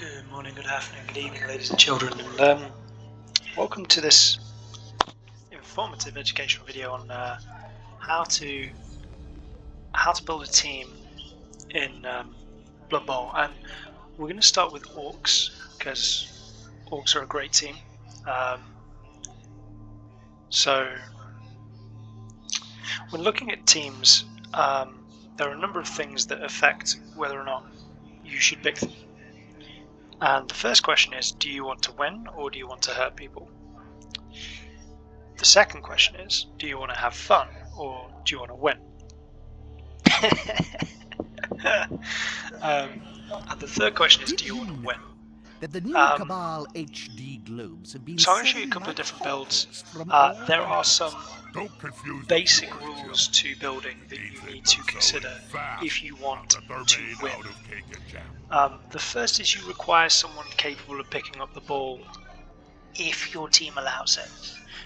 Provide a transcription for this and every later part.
Good morning, good afternoon, good evening, ladies and children, and welcome to this informative educational video on how to build a team in Blood Bowl. And we're going to start with Orcs because Orcs are a great team. So when looking at teams, there are a number of things that affect whether or not you should pick them. And the first question is, do you want to win or do you want to hurt people? The second question is, do you want to have fun or do you want to win? And the third question is, do you want to win? That the new Cabal HD globes have been so I'm going to show you a couple of different builds. There are some basic rules to building that you need to consider if you want to win. The first is you require someone capable of picking up the ball if your team allows it.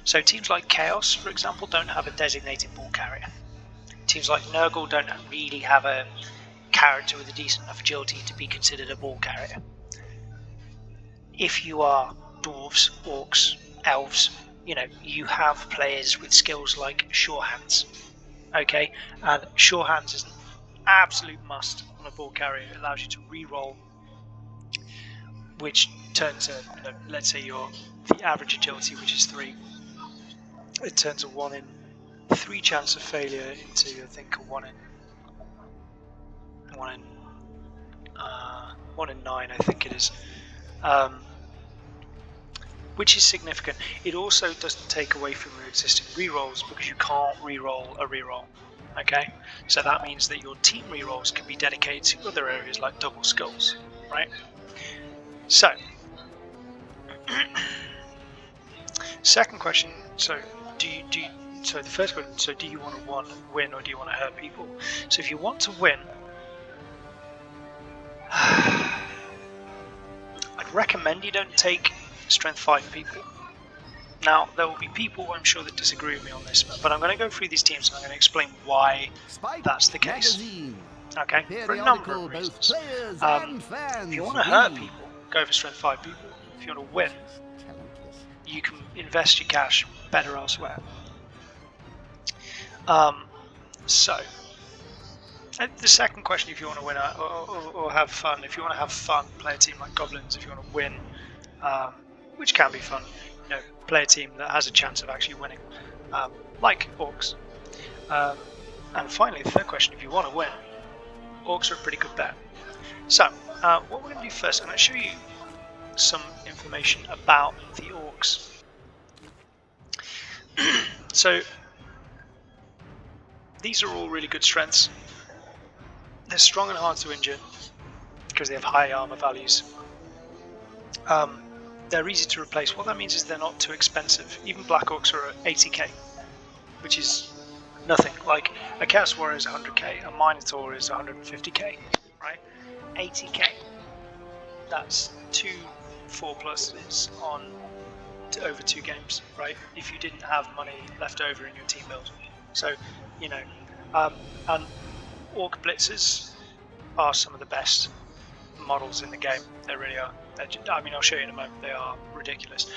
So teams like Chaos, for example, don't have a designated ball carrier. Teams like Nurgle don't really have a character with a decent enough agility to be considered a ball carrier. If you are dwarves, orcs, elves, you have players with skills like sure hands. Okay, and sure hands is an absolute must on a ball carrier. It allows you to re-roll, which turns a, let's say the average agility, which is 3, it turns a 1 in 3 chance of failure into, I think, a 1 in 9, I think it is. Which is significant. It also doesn't take away from your existing rerolls because you can't reroll a reroll. Okay, so that means that your team rerolls can be dedicated to other areas like double skulls, right? So, second question. So, the first question. So, do you want to win or do you want to hurt people? So, if you want to win, I'd recommend you don't take strength 5 people. Now, there will be people, I'm sure, that disagree with me on this, but I'm going to go through these teams and I'm going to explain why that's the case. Okay, for a number of reasons. If you want to hurt people, go for strength 5 people. If you want to win, you can invest your cash better elsewhere. So, the second question, if you want to win or have fun, if you want to have fun, play a team like Goblins. If you want to win, which can be fun, play a team that has a chance of actually winning, like Orcs. And finally, the third question, if you want to win, Orcs are a pretty good bet. So, what we're going to do first, I'm going to show you some information about the Orcs. So, these are all really good strengths. They're strong and hard to injure because they have high armor values. They're easy to replace. What that means is they're not too expensive. Even Blackhawks are at 80k, which is nothing. Like a Chaos Warrior is 100k, a Minotaur is 150k, right? 80k. That's 2 4+s on over 2 games, right? If you didn't have money left over in your team build. So, and Orc Blitzers are some of the best models in the game. They really are. I'll show you in a moment. They are ridiculous.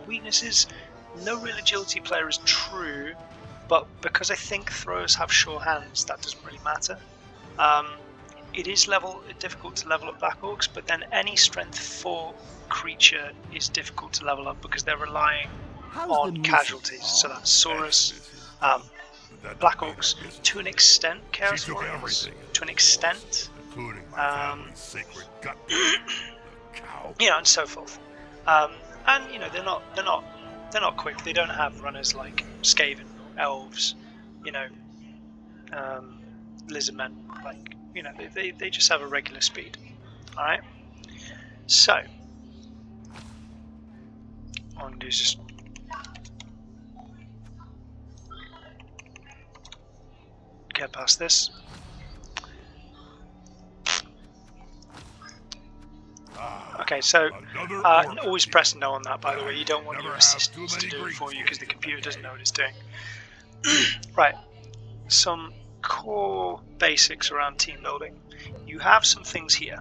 Weaknesses: no real agility player is true, but because I think throwers have sure hands, that doesn't really matter. It is difficult to level up Black Orcs, but then any strength 4 creature is difficult to level up because they're relying on casualties. So that's Saurus, Black Orcs, to an extent, Chaos Warriors, to an extent, and so forth. And they're not quick. They don't have runners like Skaven, Elves, Lizardmen. Like they just have a regular speed. All right. So what I'm gonna do is just get past this. Okay, so always press no on that, by the way. You don't want your assistants to do it for you because the computer doesn't know what it's doing. Right, some core basics around team building. You have some things here.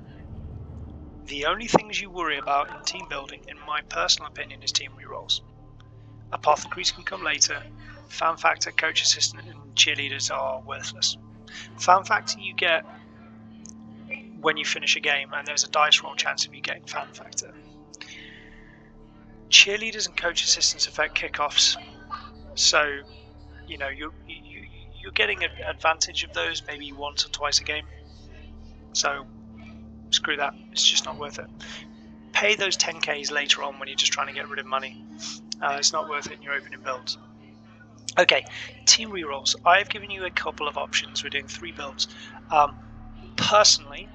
The only things you worry about in team building, in my personal opinion, is team rerolls. Apothecaries can come later. Fan factor, coach assistant, and cheerleaders are worthless. Fan factor you get when you finish a game, and there's a dice roll chance of you getting fan factor. Cheerleaders and coach assistants affect kickoffs, so you know you're getting an advantage of those maybe once or twice a game. So screw that, it's just not worth it. Pay those 10Ks later on when you're just trying to get rid of money. It's not worth it in your opening builds. Okay, team rerolls. I've given you a couple of options. We're doing 3 builds. Personally,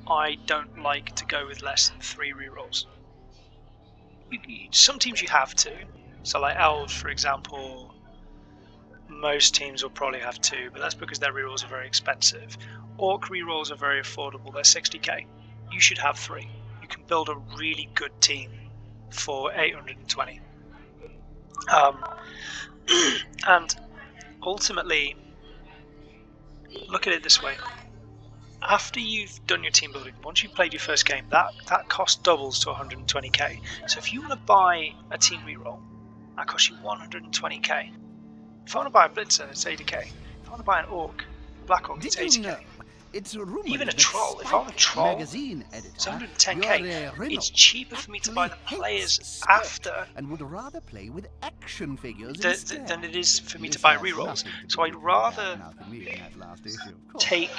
I don't like to go with less than 3 rerolls. Some teams you have to. So like Elves, for example, most teams will probably have 2, but that's because their rerolls are very expensive. Orc rerolls are very affordable. They're 60k. You should have 3. You can build a really good team for 820. And ultimately, look at it this way. After you've done your team building, once you've played your first game, that cost doubles to 120k. So if you want to buy a team reroll, that costs you 120k. If I want to buy a Blitzer, it's 80k. If I want to buy an Orc, Blackhawks, it's 80k. Even a Troll, if I want a Troll, it's 110k. It's cheaper for me to buy the players after and would rather play with action figures than it is for me to buy rerolls. So I'd rather take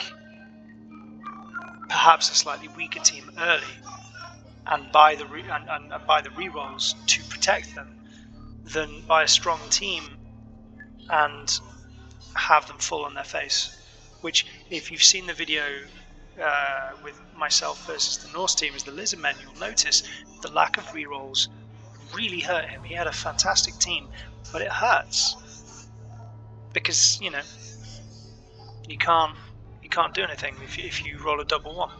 perhaps a slightly weaker team early and buy the rerolls to protect them than buy a strong team and have them fall on their face. Which, if you've seen the video with myself versus the Norse team as the Linemen, you'll notice the lack of rerolls really hurt him. He had a fantastic team, but it hurts because you can't do anything if you roll a double 1.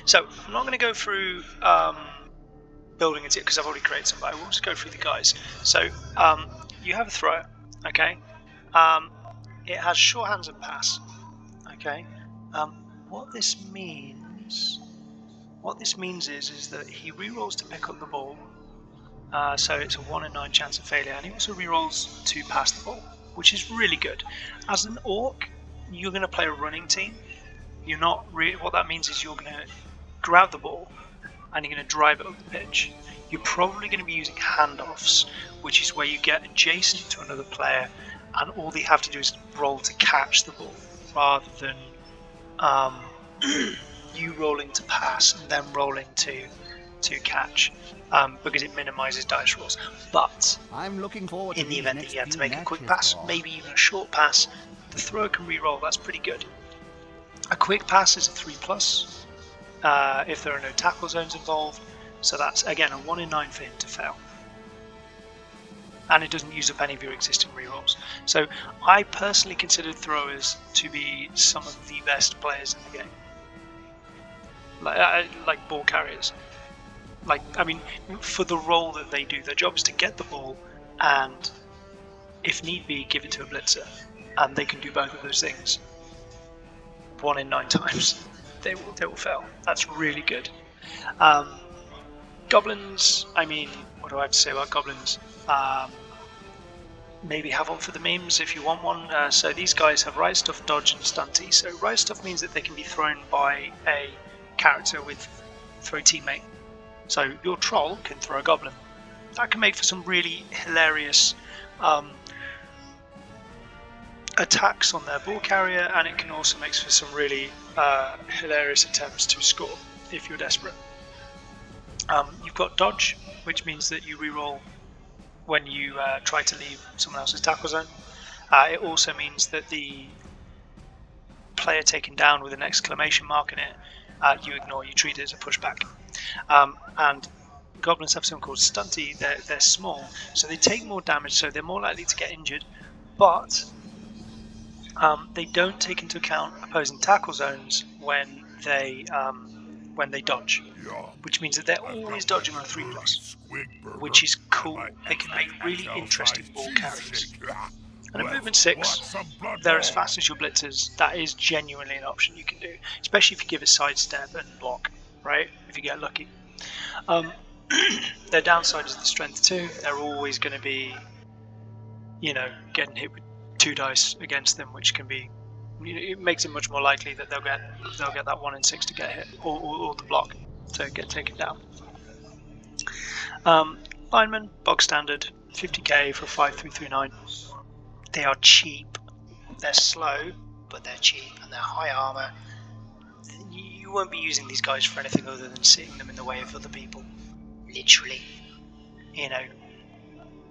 So I'm not going to go through building it because I've already created some, but I will just go through the guys. So you have a thrower, okay. It has sure hands and pass. Okay. What this means is that he rerolls to pick up the ball. So it's a 1 in 9 chance of failure, and he also rerolls to pass the ball, which is really good. As an Orc, you're going to play a running team. You're not really. What that means is you're going to grab the ball and you're going to drive it up the pitch. You're probably going to be using handoffs, which is where you get adjacent to another player, and all they have to do is roll to catch the ball, rather than you rolling to pass and then rolling to catch, because it minimises dice rolls. But I'm looking forward to in the event that you have to make a quick pass, maybe even a short pass, the thrower can re-roll. That's pretty good. A quick pass is a 3+, if there are no tackle zones involved. So that's again a 1 in 9 for him to fail. And it doesn't use up any of your existing rerolls. So I personally consider throwers to be some of the best players in the game. Like ball carriers. For the role that they do, their job is to get the ball and, if need be, give it to a blitzer. And they can do both of those things. 1 in 9 times, they will fail. That's really good. Goblins, what do I have to say about goblins? Maybe have one for the memes if you want one. So these guys have Right Stuff, Dodge, and Stunty. So Right Stuff means that they can be thrown by a character with Throw Teammate. So your Troll can throw a Goblin. That can make for some really hilarious attacks on their ball carrier, and it can also make for some really hilarious attempts to score if you're desperate. You've got Dodge, which means that you reroll when you try to leave someone else's tackle zone. It also means that the player taken down with an exclamation mark in it, you ignore, you treat it as a pushback. And Goblins have something called Stunty. They're small, so they take more damage, so they're more likely to get injured, but they don't take into account opposing tackle zones when they dodge, which means that they're always dodging on a 3+, which is cool. They can make really interesting ball carriers. And at movement 6, they're as fast as your blitzers. That is genuinely an option you can do, especially if you give it sidestep and block. right? If you get lucky. Their downside is the strength 2. They're always going to be, you know, getting hit with 2 dice against them, which can be, it makes it much more likely that they'll get that 1 in 6 to get hit, or the block to get taken down. Linemen, bog standard, 50k for 5339. They are cheap. They're slow, but they're cheap, and they're high armor. You won't be using these guys for anything other than sitting them in the way of other people, literally, you know,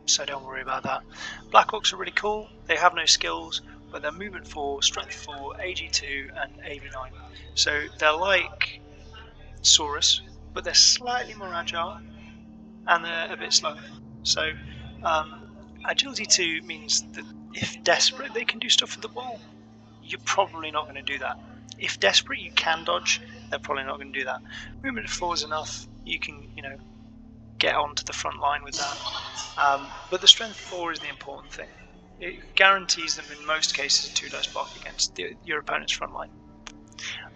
so don't worry about that. Blackhawks are really cool. They have no skills, but they're movement 4, strength 4, AG2 and AV9. So they're like Saurus, but they're slightly more agile and they're a bit slower. So agility 2 means that if desperate they can do stuff with the ball. You're probably not going to do that. If desperate you can dodge, they're probably not going to do that. Movement 4 is enough. You can, you know, get onto the front line with that. But the strength 4 is the important thing. It guarantees them in most cases a 2 dice block against your opponent's front line.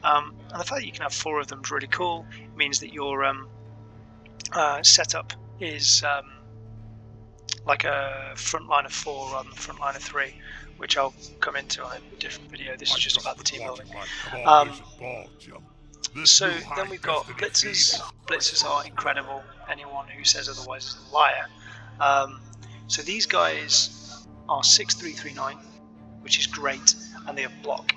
And the fact that you can have 4 of them is really cool. It means that your setup is like a front line of 4 rather than front line of 3, which I'll come into on a different video. This is just about the team building. So then we've got Blitzers. Blitzers are incredible. Anyone who says otherwise is a liar. So these guys are 6339, which is great, and they have block.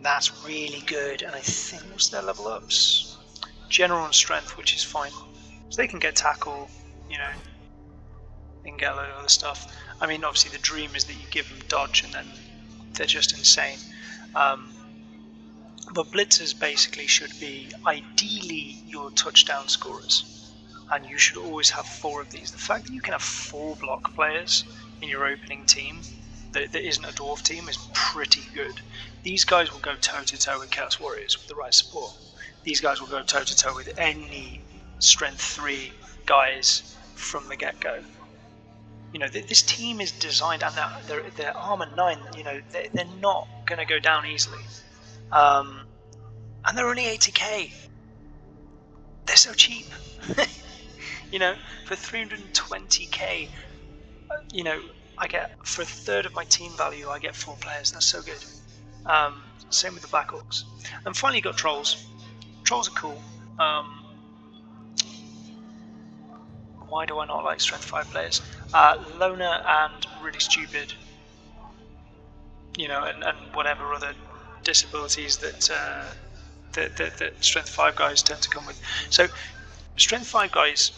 That's really good, and I think what's their level ups? General and strength, which is fine. So they can get tackle, you know, they can get a load of other stuff. I mean, obviously the dream is that you give them dodge and then they're just insane. But blitzers basically should be ideally your touchdown scorers, and you should always have 4 of these. The fact that you can have 4 block players in your opening team that isn't a dwarf team is pretty good. These guys will go toe-to-toe with Chaos Warriors with the right support. These guys will go toe-to-toe with any strength 3 guys from the get-go. You know, this team is designed, and they're armor 9. You know, they're not going to go down easily. And they're only 80k. They're so cheap. You know, for 320k, you know, I get, for a third of my team value, I get 4 players. That's so good. Same with the Blackhawks. And finally, you got trolls. Trolls are cool. Why do I not like strength 5 players? Loner and really stupid, you know, and whatever other disabilities that strength 5 guys tend to come with. So strength 5 guys,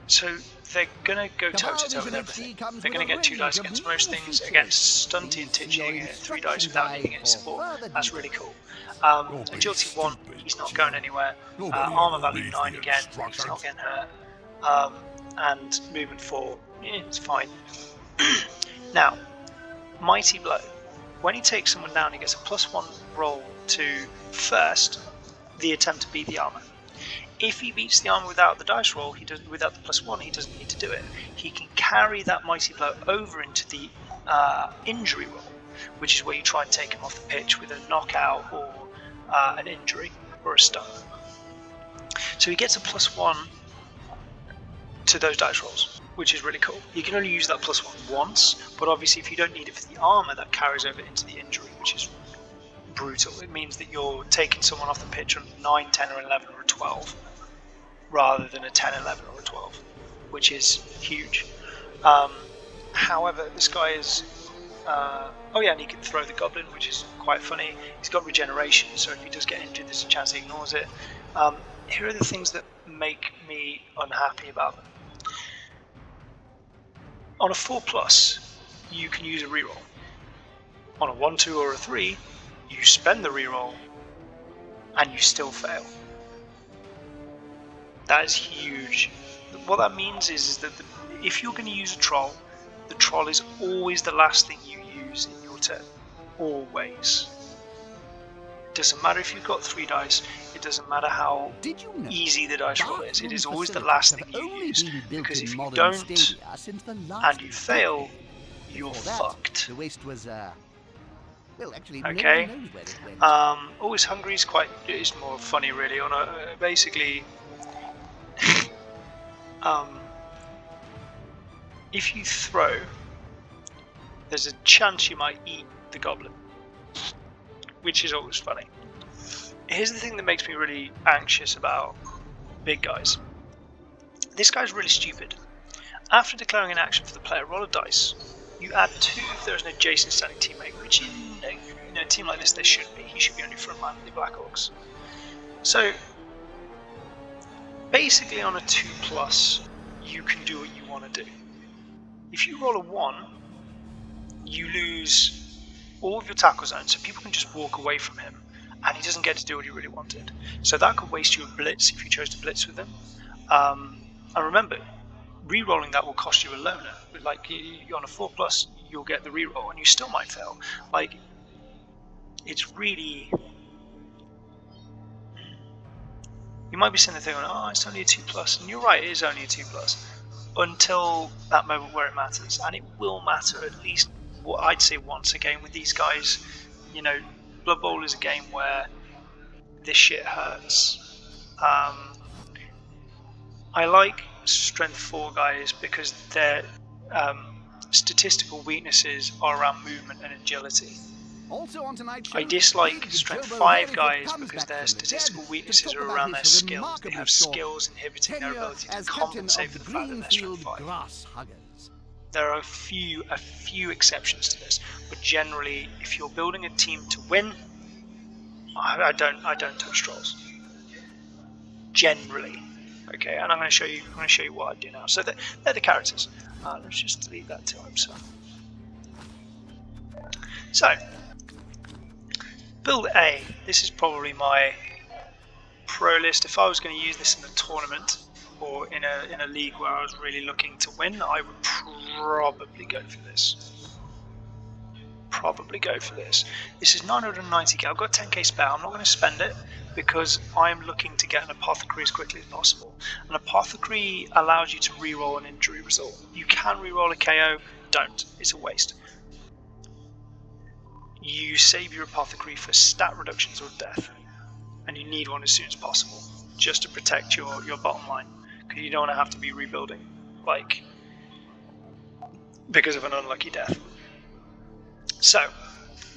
so they're gonna go toe to toe with everything. They're gonna get 2 dice against most things. Against Stunty and Titchy, they're gonna get 3 dice without needing any support. That's really cool. Agility 1, he's not going anywhere. Armor value 9 again, he's not getting hurt. And movement 4, it's fine. Now, Mighty Blow. When he takes someone down, he gets a +1 roll to first the attempt to beat the armor. If he beats the armor without the dice roll, without the +1, he doesn't need to do it. He can carry that Mighty Blow over into the injury roll, which is where you try and take him off the pitch with a knockout or an injury or a stun. So he gets a +1 to those dice rolls, which is really cool. You can only use that +1 once, but obviously if you don't need it for the armor, that carries over into the injury, which is brutal. It means that you're taking someone off the pitch on 9, 10 or 11 or a 12 rather than a 10, 11 or a 12, which is huge. However, this guy is oh yeah, and he can throw the Goblin, which is quite funny. He's got regeneration, so if he does get injured, there's a chance he ignores it. Here are the things that make me unhappy about them. On a 4+, you can use a reroll. On a 1, 2 or a 3, you spend the reroll and you still fail. That is huge. What that means is that if you're going to use a troll, the troll is always the last thing you use in your turn. Always. It doesn't matter if you've got 3 dice, it doesn't matter how easy the dice roll is, it is always the last thing you use, because if you don't and you fail, you're fucked. Well, actually, Okay. no one knows where it went. Always hungry is more funny really. On a basically, if you throw, there's a chance you might eat the goblin, which is always funny. Here's the thing that makes me really anxious about big guys. This guy's really stupid. After declaring an action for the player, roll a dice. You add 2 if there is an adjacent standing teammate, which in a team like this there should be. He should be only front line with the Blackhawks. So basically on a 2+, you can do what you want to do. If you roll a 1, you lose all of your tackle zones, so people can just walk away from him, and he doesn't get to do what he really wanted. So that could waste you a blitz if you chose to blitz with him. And remember, re-rolling that will cost you a loner. Like on a 4+, you'll get the re-roll, and you still might fail. Like, it's really. You might be sitting there thinking, "Oh, it's only a 2+," and you're right, it is only a 2+. Until that moment where it matters, and it will matter at least, what I'd say, once a game with these guys. You know, Blood Bowl is a game where this shit hurts. I like Strength 4 guys because their statistical weaknesses are around movement and agility. Also on tonight's show, I dislike Strength 5 guys because their statistical weaknesses are around their skills. They have skills inhibiting their ability to compensate for the fact that they're Strength 5. There are a few exceptions to this, but generally, if you're building a team to win, I don't touch trolls. Generally, okay, and I'm going to show you what I do now. So they're the characters. Let's just delete that time. So build A. This is probably my pro list. If I was going to use this in a tournament or in a league where I was really looking to win, I would probably go for this. This is 990k. I've got 10k spare. I'm not going to spend it because I'm looking to get an apothecary as quickly as possible. An apothecary allows you to re-roll an injury result. You can re-roll a KO. Don't. It's a waste. You save your apothecary for stat reductions or death, and you need one as soon as possible just to protect your bottom line, because you don't want to have to be rebuilding because of an unlucky death. So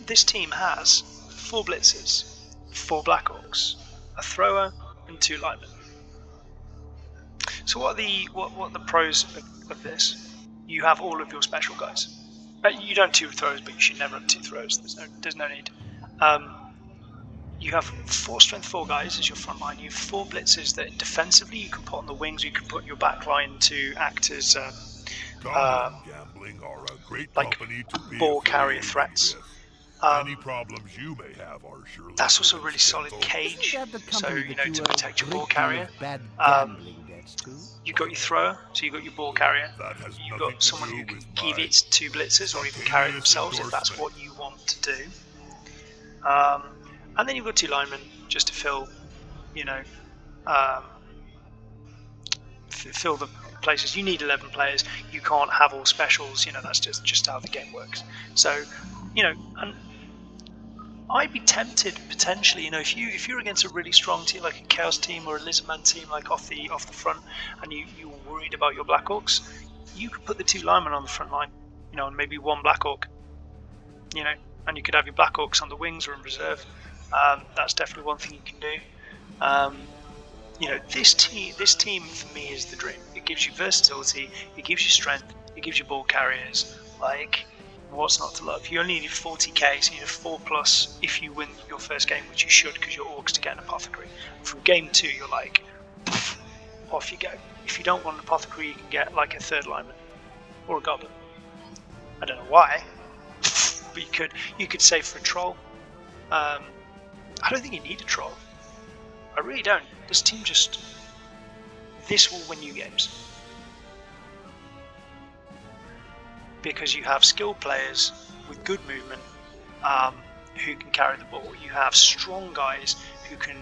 this team has 4 Blitzers, 4 Blackhawks, a thrower, and 2 linemen. So what are the pros of this? You have all of your special guys. You don't have 2 throws, but you should never have 2 throws. There's no need. You have 4 Strength 4 guys as your front line. You have 4 Blitzers that defensively you can put on the wings, or you can put in your back line to act as ball carrier threats. Any problems you may have are surely. That's also a really solid cage, so to protect your ball carrier. You got your thrower, so you got your ball carrier. You got someone who can give it 2 Blitzers or even carry it themselves if that's what you want to do. And then you've got 2 linemen just to fill the places. You need 11 players. You can't have all specials. That's just how the game works. So, and I'd be tempted potentially. If you're against a really strong team like a Chaos team or a Lizardman team, like off the front, and you're worried about your Blackhawks, you could put the 2 linemen on the front line. And maybe 1 Blackhawk. And you could have your Blackhawks on the wings or in reserve. That's definitely one thing you can do. This team for me is the dream. It gives you versatility, it gives you strength, it gives you ball carriers. What's not to love? You only need 40k, so you need a 4+ if you win your first game, which you should because you're Orcs to get an apothecary. From game 2, you're off you go. If you don't want an apothecary, you can get a 3rd lineman or a goblin. I don't know why, but you could save for a troll. I don't think you need a troll. I really don't. This team this will win you games. Because you have skilled players with good movement who can carry the ball. You have strong guys who can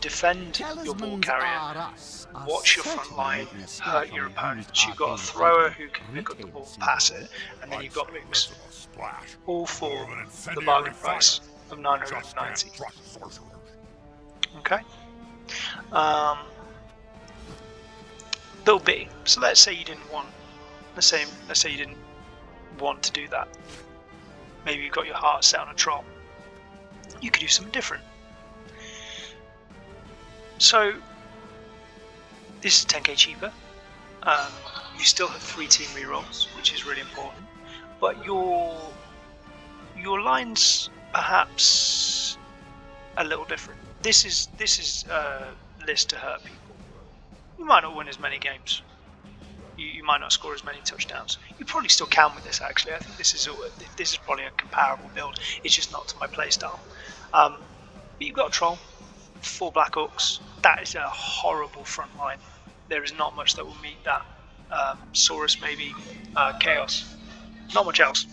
defend your ball Talismans carrier, are us, are watch your front certainly line, making a step hurt on your the opponents. used You've got a arcane thrower fighting who can pick up the retail ball, scene. pass it, and then I'd you've got say mooks. less of a splash, All more for of an the incendiary bargain fire. price of You just 990. can't trust sorcerers. Okay. Bill B. So let's say you didn't want. Let's say you didn't want to do that. Maybe you've got your heart set on a troll. You could do something different. So this is 10k cheaper. You still have 3 team rerolls, which is really important. But your line's perhaps a little different. This is a list to hurt people. You might not win as many games. You might not score as many touchdowns. You probably still can with this. Actually, I think this is probably a comparable build. It's just not to my playstyle. But you've got a troll, 4 Blackhawks. That is a horrible front line. There is not much that will meet that. Saurus maybe, Chaos. Not much else.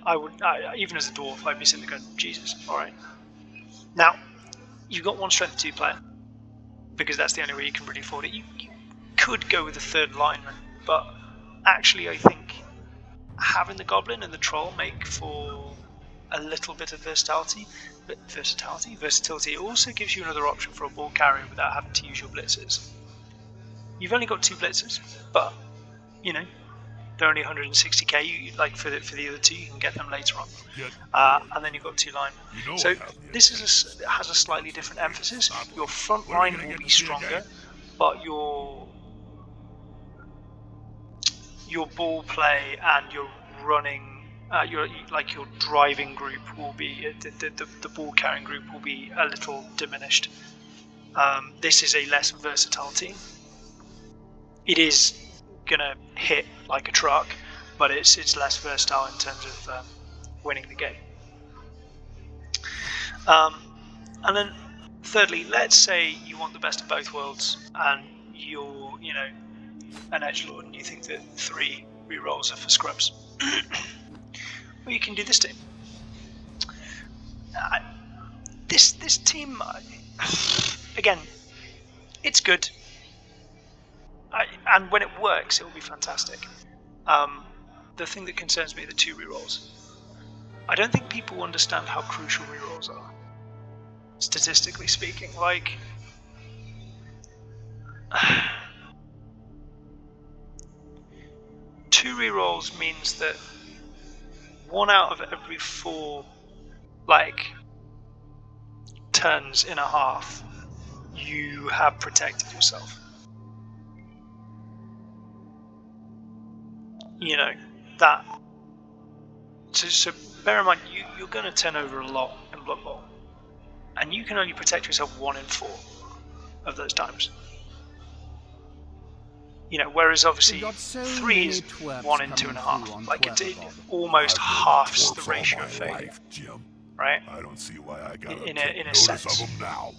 I would even as a dwarf, I'd be sitting there going, Jesus. All right. Now you've got 1 strength 2 player because that's the only way you can really afford it. You could go with a 3rd lineman, but actually I think having the goblin and the troll make for a little bit of versatility. It also gives you another option for a ball carrier without having to use your blitzers. You've only got 2 blitzers, but you know they're only 160k. You like for the other 2, you can get them later on, and then you've got 2 linemen. So this has a slightly different emphasis. Your front line will be stronger, but your ball play and your running, your driving group will be the ball carrying group will be a little diminished. This is a less versatile team. It is gonna hit like a truck, but it's less versatile in terms of winning the game. And then thirdly, let's say you want the best of both worlds and you're an edgelord and you think that 3 rerolls are for scrubs. Well, you can do this team. This team, again, it's good. And when it works, it will be fantastic. The thing that concerns me are the 2 rerolls. I don't think people understand how crucial rerolls are, statistically speaking. Like, 2 rerolls means that 1 out of every 4 turns in a half, you have protected yourself. That. So bear in mind, you're going to turn over a lot in Blood Bowl, and you can only protect yourself 1 in 4 of those times. Whereas obviously 3 is 1 in 2.5. Like it almost halves the ratio of failure, right? I don't see why I gotta in take a notice sense. of them now.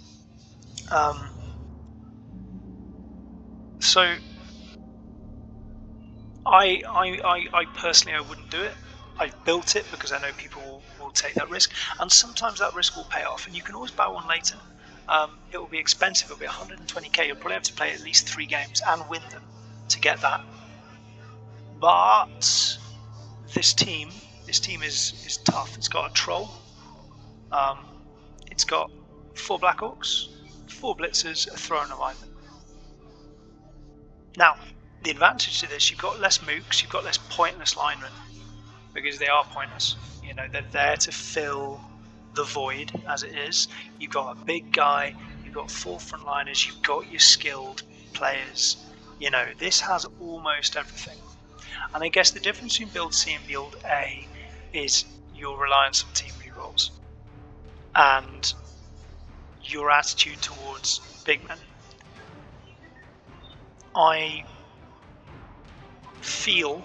So I personally, I wouldn't do it. I've built it because I know people will take that risk, and sometimes that risk will pay off, and you can always buy one later. It will be expensive. It'll be 120k. You'll probably have to play at least 3 games and win them to get that. But this team is tough. It's got a troll. It's got 4 Blackhawks, 4 Blitzers, a thrower and a lineman. Now, the advantage to this, you've got less mooks, you've got less pointless linemen, because they are pointless. They're there to fill the void as it is. You've got a big guy, you've got 4 frontliners, you've got your skilled players. This has almost everything. And I guess the difference between Build C and Build A is your reliance on team rerolls and your attitude towards big men. I feel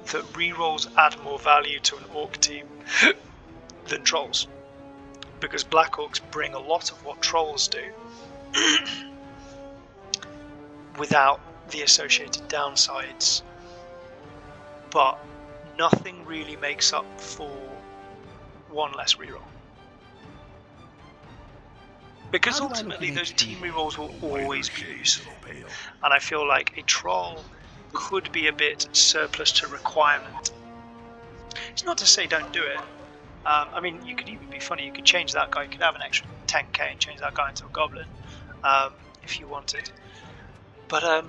that rerolls add more value to an orc team than trolls, because Blackhawks bring a lot of what trolls do without the associated downsides, but nothing really makes up for 1 less reroll. Because How do I look ultimately in those HD? team rerolls will always be Shades useful. of pale. And I feel like a troll could be a bit surplus to requirement. It's not to say don't do it. I mean, you could even be funny. You could change that guy. You could have an extra 10k and change that guy into a goblin if you wanted. But I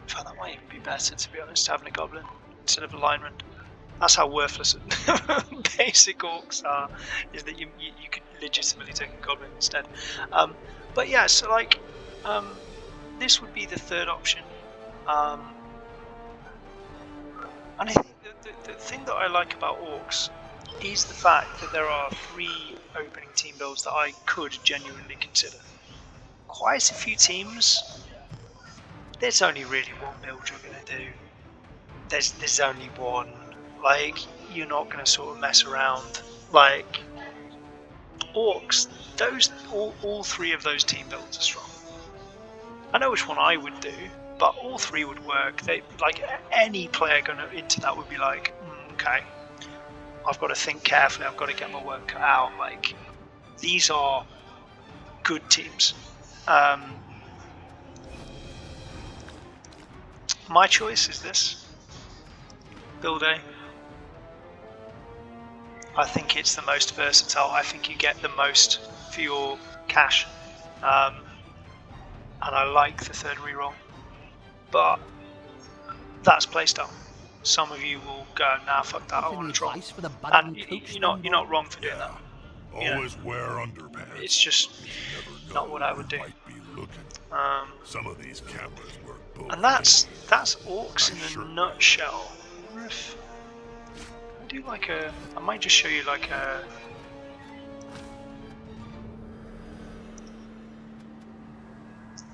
find that might even be better, to be honest, having a goblin instead of a lineman. That's how worthless basic orcs are. Is that you could legitimately take a goblin instead. But yeah, so like this would be the third option. And I think the thing that I like about Orcs is the fact that there are 3 opening team builds that I could genuinely consider. Quite a few teams, there's only really one build you're going to do. There's only one. Like, you're not going to sort of mess around. Like, Orcs, those all 3 of those team builds are strong. I know which one I would do, but all 3 would work. They like any player going into that would be like, okay, I've got to think carefully. I've got to get my work cut out. Like, these are good teams. My choice is this build A. I think it's the most versatile. I think you get the most for your cash, and I like the third reroll. But that's playstyle. Some of you will go, nah, fuck that, I want to troll. And you're not wrong for doing that. You know, Always wear underpants. it's just You never not know what I who would do. might be looking. Some of these cameras work both And that's ways. Orcs in Sure. a nutshell. I do like I might just show you like a.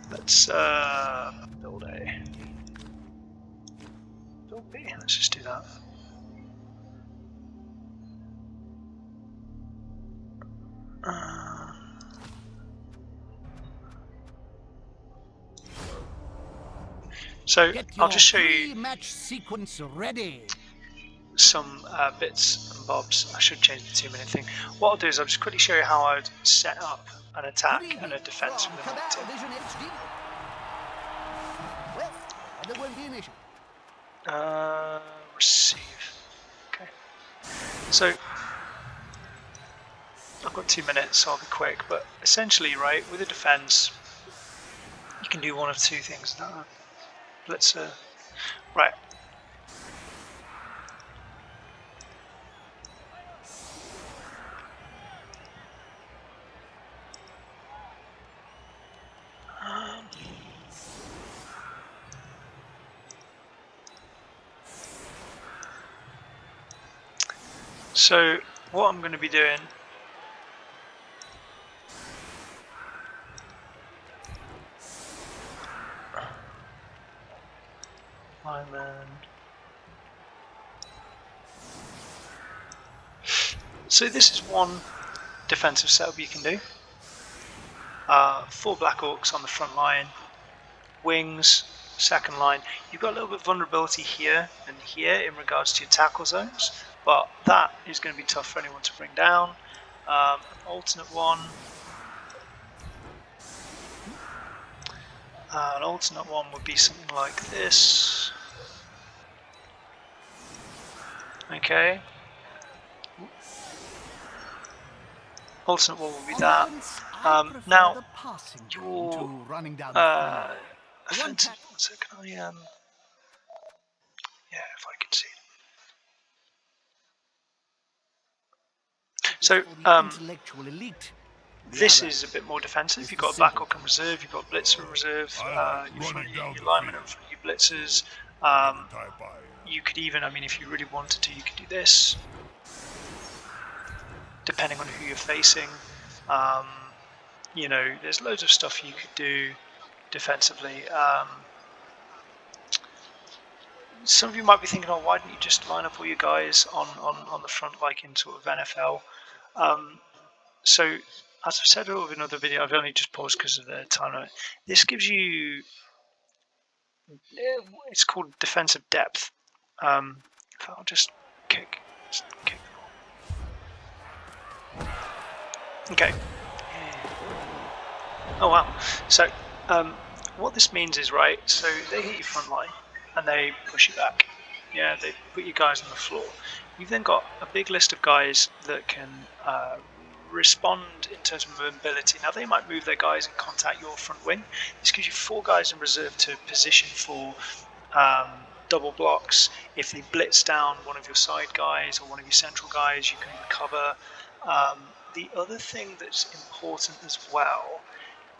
Let's build A. Build B. Let's just do that. So I'll just show you match sequence ready. some bits and bobs. I should change the 2-minute thing. What I'll do is I'll just quickly show you how I'd set up an attack and a defense with an orc team. Well, there won't be an issue. Receive. Okay. So I've got 2 minutes, so I'll be quick. But essentially, right, with a defense, you can do one of 2 things. Blitzer. Right. So what I'm going to be doing Linemen. So this is one defensive setup you can do. 4 Blackhawks on the front line, wings, second line. You've got a little bit of vulnerability here and here in regards to your tackle zones, but that is going to be tough for anyone to bring down. An alternate one. An alternate one would be something like this. Okay. Alternate one would be that. Now, your offensive. One second, yeah, if I can see. So, this is a bit more defensive. You've got Blackhawk in reserve, you've got Blitzer in reserve, your Linemen and your Blitzers. You could even, I mean, if you really wanted to, you could do this, depending on who you're facing. You know, there's loads of stuff you could do defensively. Some of you might be thinking, oh, why didn't you just line up all your guys on the front like in sort of NFL? So, as I've said over another video, I've only just paused because of the time limit. This gives you, it's called defensive depth. I'll just kick the ball. Okay, Oh wow. So what this means is, right, so they hit your front line and they push you back. Yeah, they put you guys on the floor. You've then got a big list of guys that can respond in terms of mobility. Now they might move their guys and contact your front wing. This gives you 4 guys in reserve to position for double blocks. If they blitz down one of your side guys or one of your central guys, you can recover. The other thing that's important as well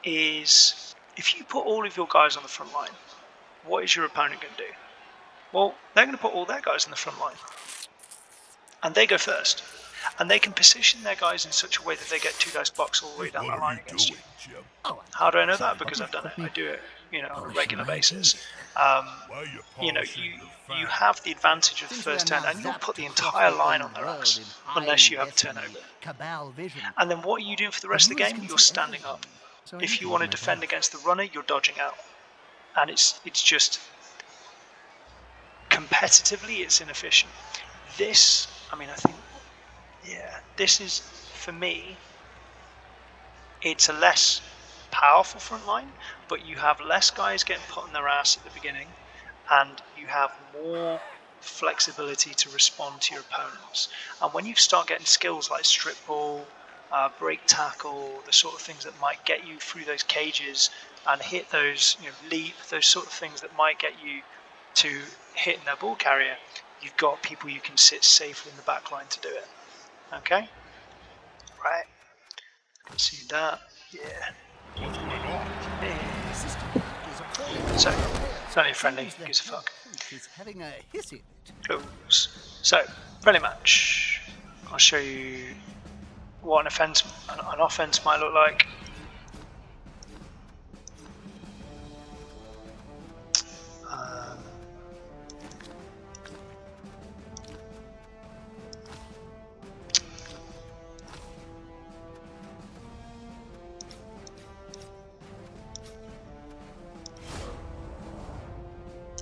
is if you put all of your guys on the front line, what is your opponent going to do? Well, they're going to put all their guys on the front line. And they go first. And they can position their guys in such a way that they get 2 dice blocks all the way down that line against you. How do I know that? Because I've done it. I do it, on a regular basis. You have the advantage of the first turn, and you'll put the entire line on their ass unless you have a turnover. And then what are you doing for the rest of the game? You're standing up. If you want to defend against the runner, you're dodging out. And it's just competitively, it's inefficient. This, this is, for me, it's a less powerful front line, but you have less guys getting put on their ass at the beginning, and you have more flexibility to respond to your opponents. And when you start getting skills like strip ball, break tackle, the sort of things that might get you through those cages and hit those, leap, those sort of things that might get you to hitting their ball carrier, you've got people you can sit safely in the back line to do it. Okay? Right. I can see that. Yeah. So, it's only a friendly. Gives a fuck. Close. So, friendly match. I'll show you what an offense might look like.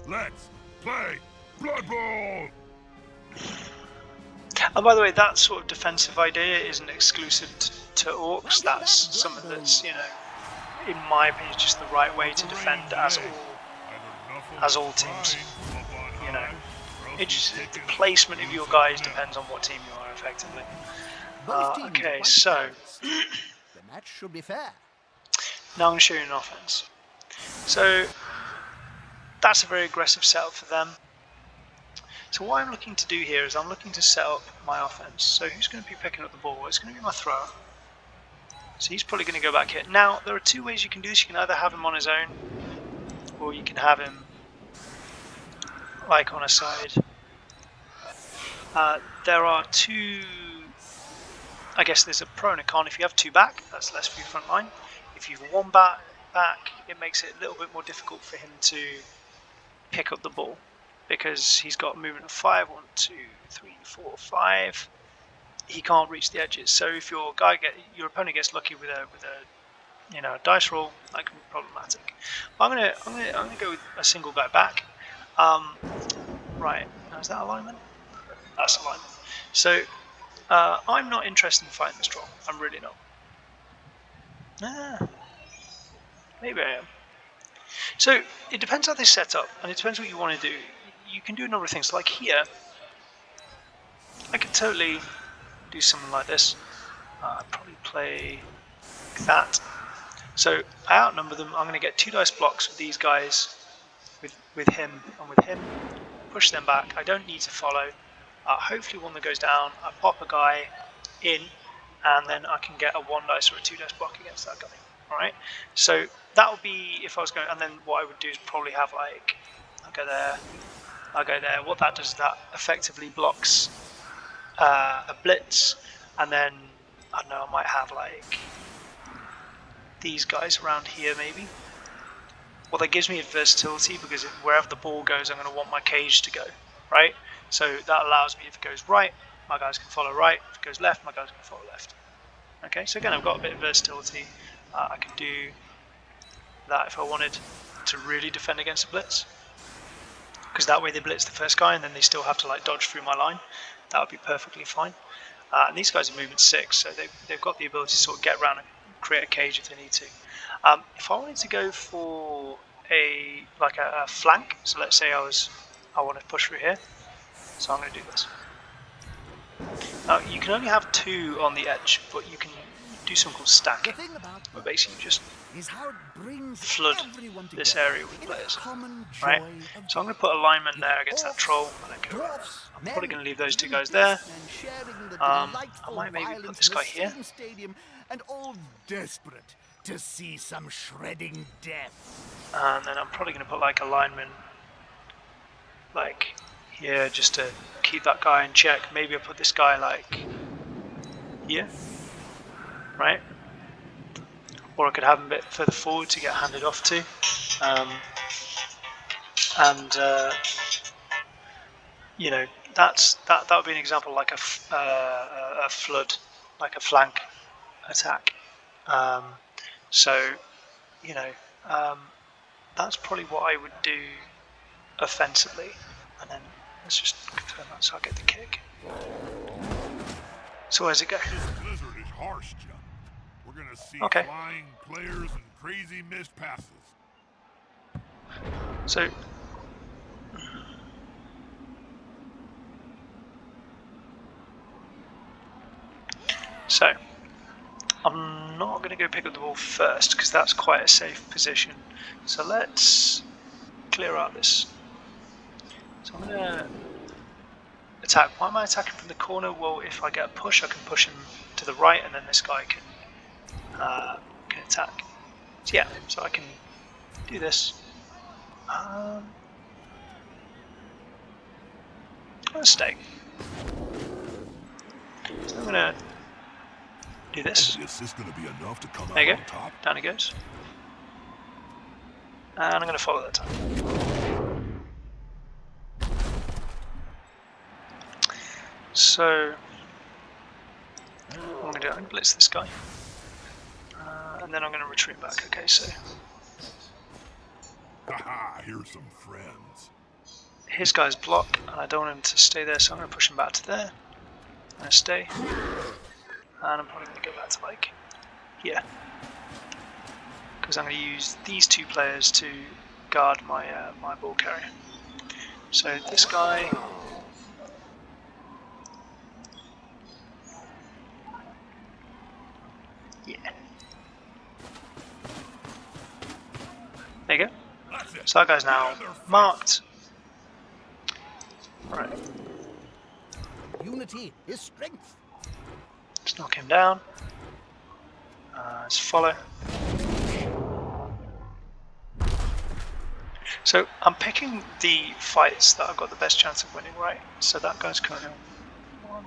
Let's play Blood Bowl! And by the way, that sort of defensive idea isn't exclusive to Orcs. That's something that's, in my opinion, just the right way to defend as all teams. It's just the placement of your guys depends on what team you are, effectively. Okay, so the match should be fair. Now I'm going to show you an offense. So that's a very aggressive setup for them. So what I'm looking to do here is I'm looking to set up my offense. So who's going to be picking up the ball? It's going to be my thrower. So he's probably going to go back here. Now, there are 2 ways you can do this. You can either have him on his own, or you can have him like on a side. There are 2, I guess there's a pro and a con. If you have 2 back, that's less for your front line. If you've 1 back, it makes it a little bit more difficult for him to pick up the ball, because he's got movement of 5, 1, 2, 3, 4, 5. He can't reach the edges. So if your opponent gets lucky with a dice roll, that can be problematic. But I'm gonna go with a single guy back. Right, now is that alignment? That's alignment. So I'm not interested in fighting this troll. I'm really not. Maybe I am. So it depends how they set up, and it depends what you want to do. You can do a number of things. Like here, I could totally do something like this. I'd probably play like that. So I outnumber them. I'm going to get 2 dice blocks with these guys, with him and with him. Push them back. I don't need to follow. Hopefully one that goes down. I pop a guy in, and then I can get a 1 dice or a 2 dice block against that guy. Alright, so that would be if I was going, and then what I would do is probably have like, I'll go there. What that does is that effectively blocks a blitz, and then I don't know, I might have like these guys around here maybe. Well, that gives me versatility, because wherever the ball goes, I'm going to want my cage to go, right? So that allows me, if it goes right, my guys can follow right. If it goes left, my guys can follow left. Okay, so again, I've got a bit of versatility. I can do that if I wanted to really defend against a blitz, because that way they blitz the first guy and then they still have to like dodge through my line. That would be perfectly fine. And these guys are movement 6, so they've got the ability to sort of get around and create a cage if they need to. If I wanted to go for a flank, so let's say I want to push through here, so I'm going to do this. Now you can only have 2 on the edge, but you can do something called stacking, where basically you just flood this area with players, right? So I'm going to put a lineman there against that troll, and then go around. I'm probably going to leave those 2 guys there. I might maybe put this guy here. And all desperate to see some shredding death. And then I'm probably going to put like a lineman like here just to keep that guy in check. Maybe I'll put this guy like here, right? Or I could have him a bit further forward to get handed off to. You know, that would be an example like a flood, like a flank attack. So, you know, that's probably what I would do offensively, and then let's just confirm that so I get the kick. So where's it go? This blizzard is harsh, Chuck. We're gonna see flying players and crazy missed passes. So I'm not going to go pick up the ball first because that's quite a safe position. So let's clear out this. So I'm going to attack. Why am I attacking from the corner? Well, if I get a push, I can push him to the right, and then this guy can attack. So yeah, so I can do this. Let's stay. So I'm going to do this. Is this going to be enough to come there you out go. on top? Down it goes. And I'm going to follow that time. So what I'm going to do, I'm going to blitz this guy. And then I'm going to retreat back. Okay, so Haha, here's some friends. his guy's block, and I don't want him to stay there, so I'm going to push him back to there. I'm going to stay. And I'm probably going to go back to like here. Because I'm going to use these 2 players to guard my my ball carrier. So this guy, yeah. There you go. So that guy's now marked. Right. Unity is strength. Let's knock him down. Let's follow. So I'm picking the fights that I've got the best chance of winning, right? So that guy's currently on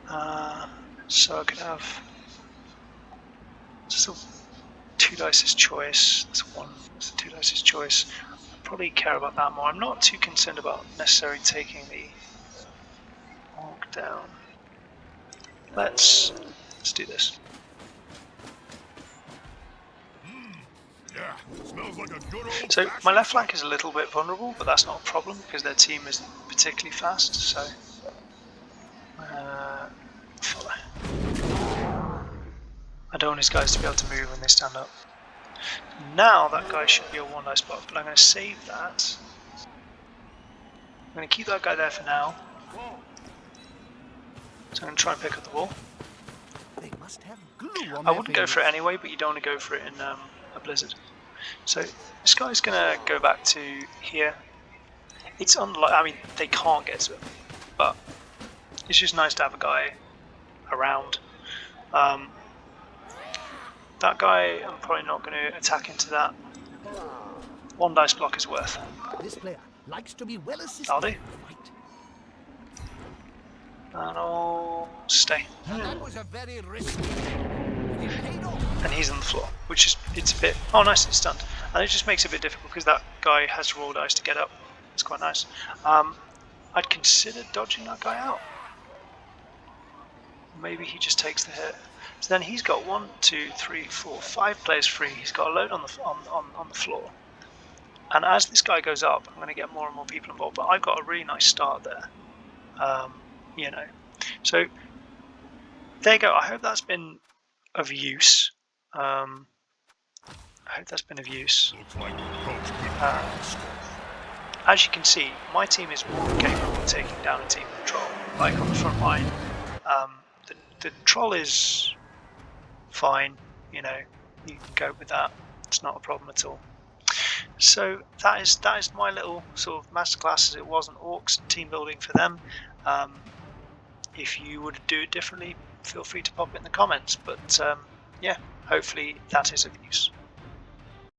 1. So I could have just a 2 dice's choice. That's 1. That's a 2 dice's choice. I probably care about that more. I'm not too concerned about necessarily taking the orc down. Let's do this. Yeah, smells like a good old So my left flank is a little bit vulnerable, but that's not a problem because their team isn't particularly fast. So follow. I don't want his guys to be able to move when they stand up. Now that guy should be a 1 dice block, but I'm going to save that. I'm going to keep that guy there for now. So I'm going to try and pick up the ball. They must have glue on I wouldn't go for it anyway, but you don't want to go for it in a blizzard. So this guy's going to go back to here. It's unlikely, I mean, they can't get to it, but it's just nice to have a guy around. That guy, I'm probably not going to attack into that. 1 dice block is worth. This player likes to be well assisted. I'll do. And I'll stay. That was a very risky. And he's on the floor, which is, it's a bit, oh nice, it's stunned. And it just makes it a bit difficult because that guy has to roll dice to get up. It's quite nice. I'd consider dodging that guy out. Maybe he just takes the hit. So then he's got 1, 2, 3, 4, 5 players free. He's got a load on the floor. And as this guy goes up, I'm going to get more and more people involved. But I've got a really nice start there. You know, so there you go. I hope that's been of use. I hope that's been of use. Looks like the coach couldn't as you can see, my team is more than capable of taking down a team with troll. Like on the front line, the troll is fine. You know, you can cope with that. It's not a problem at all. So that is my little sort of masterclass, as it was on Orcs and team building for them. If you would do it differently, feel free to pop it in the comments. But yeah, hopefully that is of use.